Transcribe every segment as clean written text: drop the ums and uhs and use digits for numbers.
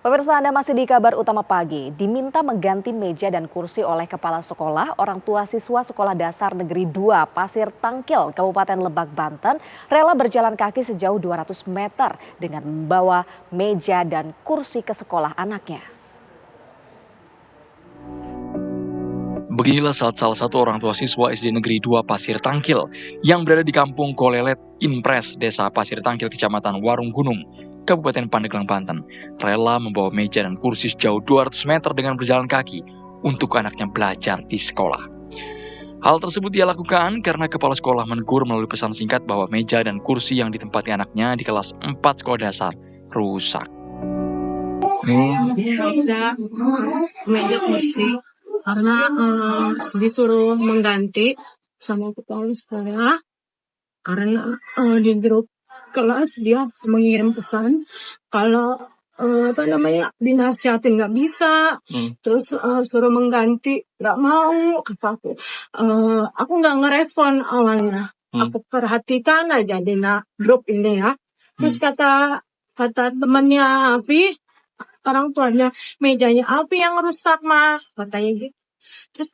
Pemirsa, Anda masih di kabar utama pagi. Diminta mengganti meja dan kursi oleh kepala sekolah, orang tua siswa Sekolah Dasar Negeri 2 Pasir Tangkil, Kabupaten Lebak, Banten, rela berjalan kaki sejauh 200 meter dengan membawa meja dan kursi ke sekolah anaknya. Beginilah salah satu orang tua siswa SD Negeri 2 Pasir Tangkil yang berada di kampung Kolelet, Impres, Desa Pasir Tangkil, Kecamatan Warung Gunung, Kabupaten Pandeglang, Banten, rela membawa meja dan kursi sejauh 200 meter dengan berjalan kaki untuk anaknya belajar di sekolah. Hal tersebut dia lakukan karena kepala sekolah menegur melalui pesan singkat bahwa meja dan kursi yang ditempati anaknya di kelas 4 sekolah dasar rusak. Meja kursi karena disuruh mengganti sama kepala sekolah karena di grup kelas dia mengirim pesan kalau dinasihatin nggak bisa, terus suruh mengganti nggak mau, kata aku nggak ngerespon awalnya, aku perhatikan aja di grup ini ya, terus kata temannya Afi, orang tuanya, mejanya Afi yang rusak mah, katanya gitu. Terus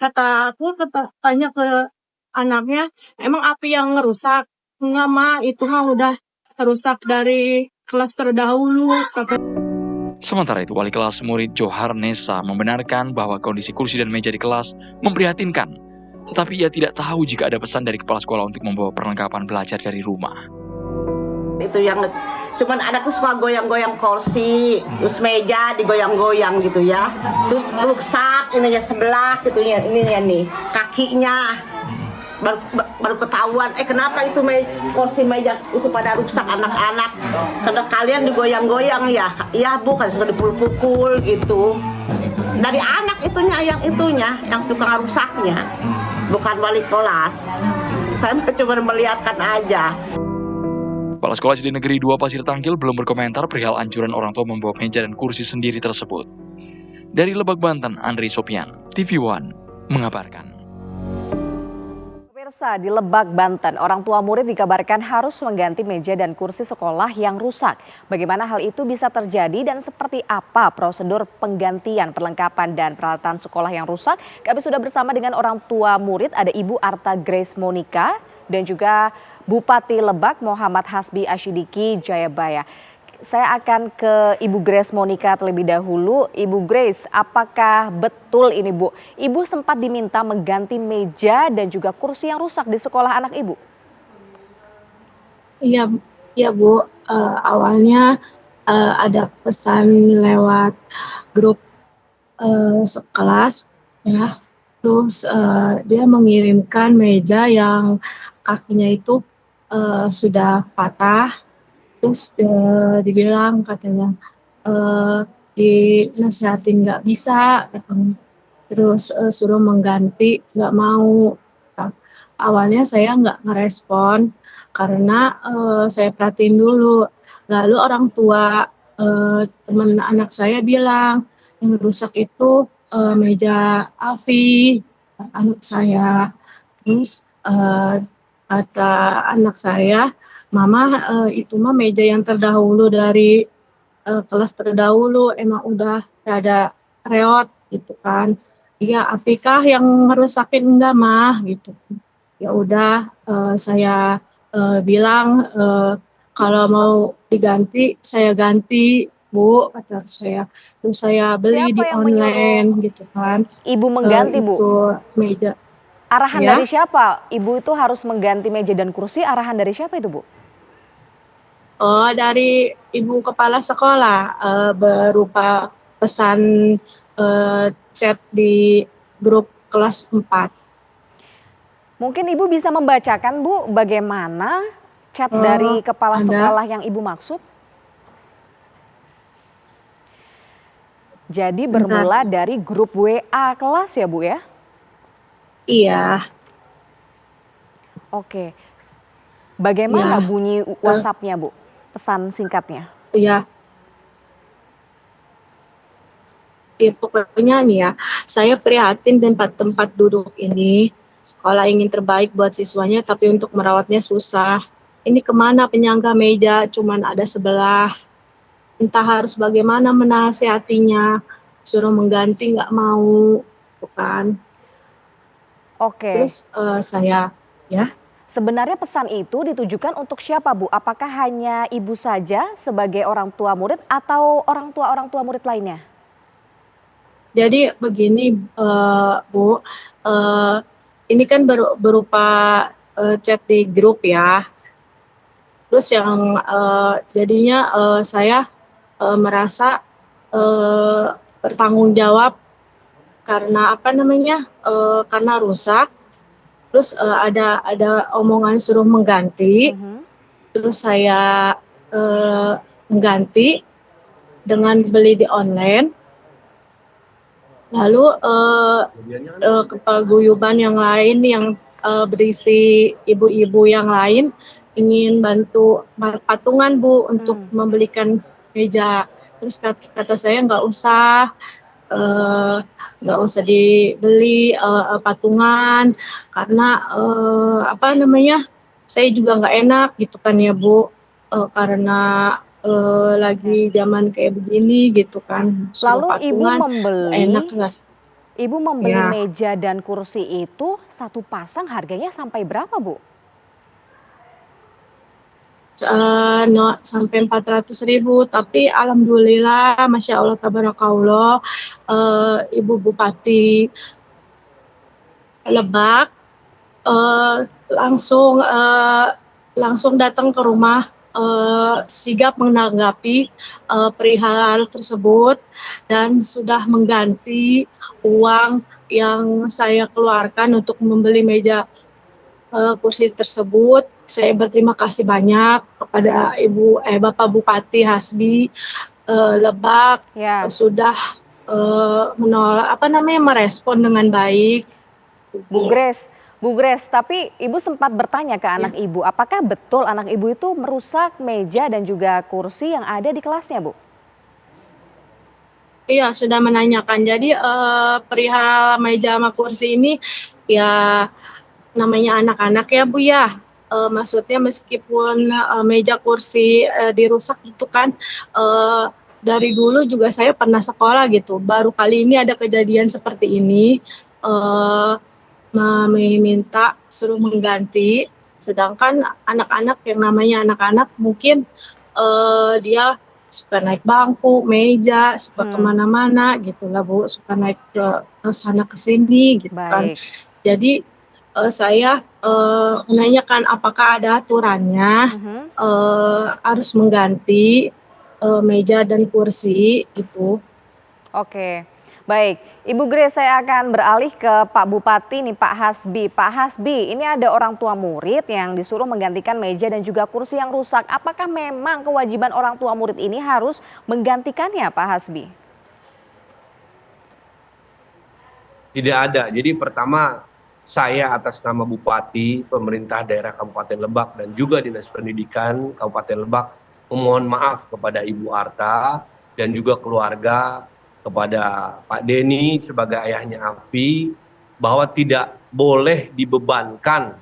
tanya ke anaknya, emang Afi yang ngerusak? Enggak mah, itu mah udah rusak dari kelas terdahulu. Sementara itu, wali kelas murid Johar Nesa membenarkan bahwa kondisi kursi dan meja di kelas memprihatinkan. Tetapi ia tidak tahu jika ada pesan dari kepala sekolah untuk membawa perlengkapan belajar dari rumah. Itu yang cuman ada tuh suka goyang-goyang kursi, terus meja digoyang-goyang gitu ya, terus rusak ininya sebelah gitu ya, ininya nih kakinya baru ketahuan, kenapa itu kursi meja itu pada rusak anak-anak, karena kalian digoyang-goyang ya bu, kan suka dipukul gitu, dari anak itunya yang suka rusaknya, bukan wali kelas. Saya cuma melihatkan aja. Kepala Sekolah SD Negeri 2 Pasir Tangkil belum berkomentar perihal anjuran orang tua membawa meja dan kursi sendiri tersebut. Dari Lebak, Banten, Andri Sopian, TV One, mengabarkan. Pemirsa, di Lebak, Banten, orang tua murid dikabarkan harus mengganti meja dan kursi sekolah yang rusak. Bagaimana hal itu bisa terjadi dan seperti apa prosedur penggantian perlengkapan dan peralatan sekolah yang rusak? Kami sudah bersama dengan orang tua murid, ada Ibu Arta Grace Monica dan juga Bupati Lebak Muhammad Hasbi Ashidiki Jayabaya. Saya akan ke Ibu Grace Monica terlebih dahulu. Ibu Grace, apakah betul ini Bu? Ibu sempat diminta mengganti meja dan juga kursi yang rusak di sekolah anak Ibu? Iya Bu. Awalnya ada pesan lewat grup sekelas ya. Terus dia mengirimkan meja yang kakinya itu sudah patah, terus dibilang katanya dinasihatin nggak bisa, terus suruh mengganti nggak mau. Awalnya saya nggak ngerespon karena saya perhatiin dulu. Lalu orang tua teman anak saya bilang yang rusak itu meja Afi, anak saya. Terus kata anak saya, Mama itu mah meja yang terdahulu dari kelas terdahulu, emang udah ada reot gitu kan. Iya, Afikah yang ngerusakin enggak mah gitu. Ya udah saya bilang kalau mau diganti saya ganti Bu, kata saya. Terus saya beli Siapa di yang online menyuruh gitu kan. Ibu mengganti Bu? Itu meja. Arahan Ya. dari siapa? Ibu itu harus mengganti meja dan kursi, arahan dari siapa itu Bu? Oh, dari ibu kepala sekolah berupa pesan chat di grup kelas 4. Mungkin Ibu bisa membacakan Bu bagaimana chat dari kepala Ada. sekolah yang Ibu maksud? Jadi bermula dari grup WA kelas ya Bu ya? Iya. Oke. Bagaimana Ya. bunyi WhatsApp-nya Bu? Pesan singkatnya. Iya. Ya, pokoknya nih ya, saya prihatin tempat duduk ini. Sekolah ingin terbaik buat siswanya, tapi untuk merawatnya susah. Ini kemana penyangga meja, cuman ada sebelah. entah harus bagaimana menasehatinya, suruh mengganti nggak mau, gitu kan. Oke. Terus saya, ya, Sebenarnya pesan itu ditujukan untuk siapa, Bu? Apakah hanya ibu saja sebagai orang tua murid atau orang tua murid lainnya? jadi begini, Bu, eee, ini kan berupa chat di grup ya. Terus yang jadinya saya merasa bertanggung jawab karena apa namanya, karena rusak. Terus ada omongan suruh mengganti. Mhm. Terus saya mengganti dengan beli di online. Lalu kepaguyuban yang lain yang berisi ibu-ibu yang lain ingin bantu patungan Bu untuk membelikan meja. Terus kata saya eh, nggak usah dibeli patungan karena apa namanya, saya juga nggak enak gitu kan ya Bu, karena lagi zaman kayak begini gitu kan, suruh Lalu patungan nggak enak lah. ibu membeli Ya, meja dan kursi itu satu pasang harganya sampai berapa, Bu? no, sampai 400.000, tapi alhamdulillah, masya Allah, tabarakallah, Ibu Bupati Lebak langsung langsung datang ke rumah, sigap menanggapi perihal tersebut dan sudah mengganti uang yang saya keluarkan untuk membeli meja kursi tersebut. Saya berterima kasih banyak kepada Bapak Bupati Hasbi Lebak, Ya, sudah menolak apa namanya, merespon dengan baik. Bu Grace. Bu Grace, tapi ibu sempat bertanya ke Ya. anak ibu, apakah betul anak ibu itu merusak meja dan juga kursi yang ada di kelasnya, Bu? Iya, sudah menanyakan. Jadi perihal meja sama kursi ini ya namanya anak-anak ya Bu ya. Maksudnya meskipun meja kursi dirusak itu kan eh, dari dulu juga saya pernah sekolah gitu. Baru kali ini ada kejadian seperti ini, eh, meminta suruh mengganti. Sedangkan anak-anak, yang namanya anak-anak mungkin dia suka naik bangku, meja, suka Hmm, kemana-mana gitu lah Bu, suka naik ke sana ke sini gitu kan. baik. Jadi saya menanyakan apakah ada aturannya Mhm. harus mengganti meja dan kursi gitu. Oke, baik. Ibu Grace, saya akan beralih ke Pak Bupati nih, Pak Hasbi. Pak Hasbi, ini ada orang tua murid yang disuruh menggantikan meja dan juga kursi yang rusak. Apakah memang kewajiban orang tua murid ini harus menggantikannya, Pak Hasbi? Tidak ada. Jadi pertama, saya atas nama Bupati, pemerintah daerah Kabupaten Lebak dan juga Dinas Pendidikan Kabupaten Lebak memohon maaf kepada Ibu Arta dan juga keluarga, kepada Pak Denny sebagai ayahnya Afi, bahwa tidak boleh dibebankan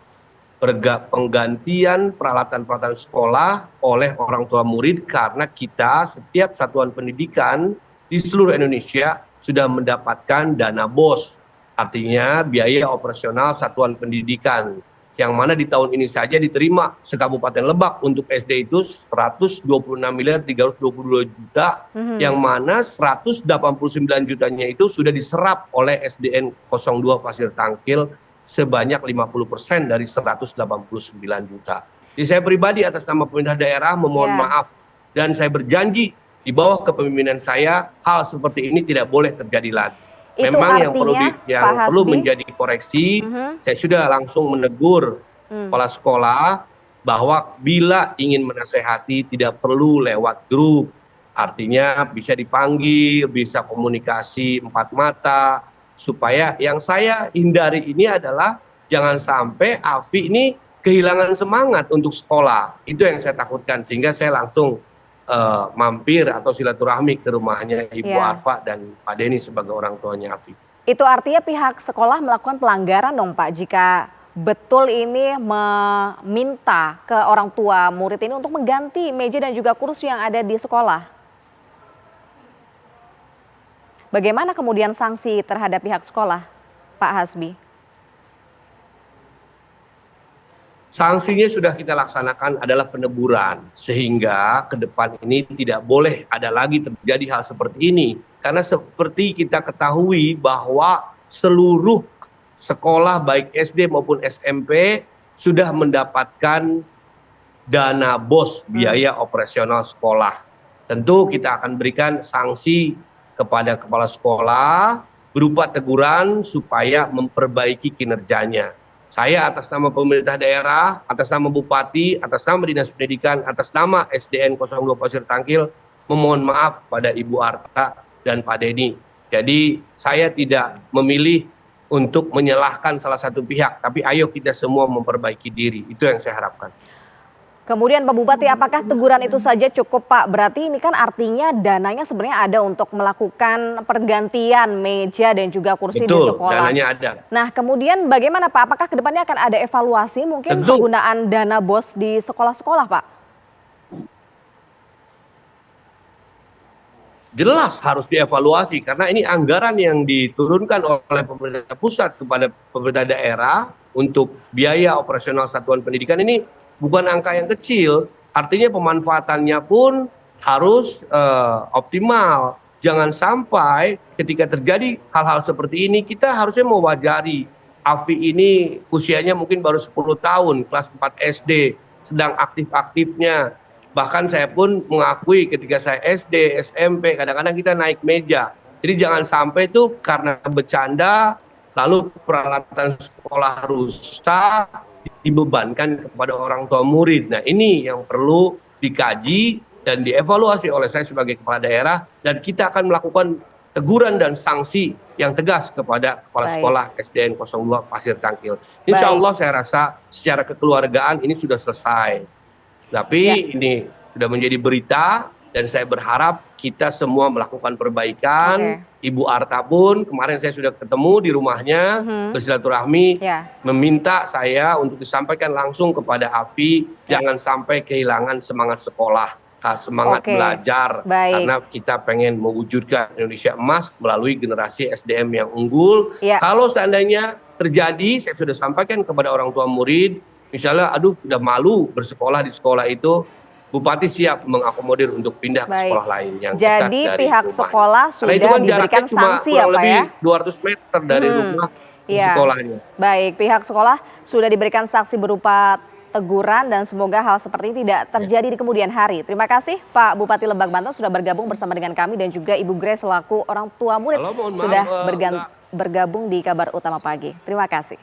penggantian peralatan-peralatan sekolah oleh orang tua murid, karena kita setiap satuan pendidikan di seluruh Indonesia sudah mendapatkan dana BOS, artinya biaya operasional satuan pendidikan, yang mana di tahun ini saja diterima se-Kabupaten Lebak untuk SD itu 126.322 juta, yang mana 189 jutanya itu sudah diserap oleh SDN 02 Pasir Tangkil sebanyak 50% dari 189 juta. Jadi saya pribadi atas nama pemerintah daerah memohon Ya, maaf, dan saya berjanji di bawah kepemimpinan saya hal seperti ini tidak boleh terjadi lagi. itu Memang artinya, Pak yang perlu Hasbi. menjadi koreksi, Mhm. saya sudah langsung menegur Hmm. kepala sekolah bahwa bila ingin menasehati tidak perlu lewat grup. Artinya bisa dipanggil, bisa komunikasi empat mata, supaya yang saya hindari ini adalah jangan sampai Afi ini kehilangan semangat untuk sekolah. Itu yang saya takutkan, sehingga saya langsung mampir atau silaturahmi ke rumahnya Ibu Ya. Arfa dan Pak Denny sebagai orang tuanya Afi. Itu artinya pihak sekolah melakukan pelanggaran dong Pak, jika betul ini meminta ke orang tua murid ini untuk mengganti meja dan juga kursi yang ada di sekolah. Bagaimana kemudian sanksi terhadap pihak sekolah, Pak Hasbi? Sanksinya sudah kita laksanakan adalah peneguran, sehingga ke depan ini tidak boleh ada lagi terjadi hal seperti ini. Karena seperti kita ketahui bahwa seluruh sekolah baik SD maupun SMP sudah mendapatkan dana BOS, biaya operasional sekolah. Tentu kita akan berikan sanksi kepada kepala sekolah berupa teguran supaya memperbaiki kinerjanya. Saya atas nama pemerintah daerah, atas nama Bupati, atas nama Dinas Pendidikan, atas nama SDN 02 Pasir Tangkil memohon maaf pada Ibu Arta dan Pak Denny. Jadi saya tidak memilih untuk menyalahkan salah satu pihak, tapi ayo kita semua memperbaiki diri. Itu yang saya harapkan. Kemudian Pak Bupati, apakah teguran itu saja cukup Pak? Berarti ini kan artinya dananya sebenarnya ada untuk melakukan pergantian meja dan juga kursi di sekolah. Betul, dananya ada. Nah kemudian bagaimana Pak? Apakah kedepannya akan ada evaluasi mungkin penggunaan dana BOS di sekolah-sekolah Pak? Jelas harus dievaluasi karena ini anggaran yang diturunkan oleh pemerintah pusat kepada pemerintah daerah untuk biaya operasional satuan pendidikan ini bukan angka yang kecil, artinya pemanfaatannya pun harus optimal. Jangan sampai ketika terjadi hal-hal seperti ini, kita harusnya mewajari. Afi ini usianya mungkin baru 10 tahun, kelas 4 SD, sedang aktif-aktifnya. Bahkan saya pun mengakui ketika saya SD, SMP, kadang-kadang kita naik meja. Jadi jangan sampai itu karena bercanda, lalu peralatan sekolah rusak, dibebankan kepada orang tua murid. Nah ini yang perlu dikaji dan dievaluasi oleh saya sebagai kepala daerah, dan kita akan melakukan teguran dan sanksi yang tegas kepada kepala sekolah SDN 02 Pasir Tangkil. Insya Allah saya rasa secara kekeluargaan ini sudah selesai. Tapi ini sudah menjadi berita dan saya berharap kita semua melakukan perbaikan. Ibu Arta pun kemarin saya sudah ketemu di rumahnya, bersilaturahmi, meminta saya untuk disampaikan langsung kepada Afi, jangan sampai kehilangan semangat sekolah, semangat belajar, karena kita pengen mewujudkan Indonesia emas melalui generasi SDM yang unggul. Kalau seandainya terjadi, saya sudah sampaikan kepada orang tua murid, misalnya aduh udah malu bersekolah di sekolah itu, Bupati siap mengakomodir untuk pindah ke sekolah lain yang dekat dari pihak rumah. sekolah sudah Karena itu kan diberikan jaraknya cuma sanksi ya kurang Pak lebih ya? 200 meter dari rumah ke sekolahnya. Baik, pihak sekolah sudah diberikan sanksi berupa teguran dan semoga hal seperti ini tidak terjadi di kemudian hari. Terima kasih Pak Bupati Lebak Banten sudah bergabung bersama dengan kami, dan juga Ibu Grace selaku orang tua murid sudah bergabung di Kabar Utama Pagi. Terima kasih.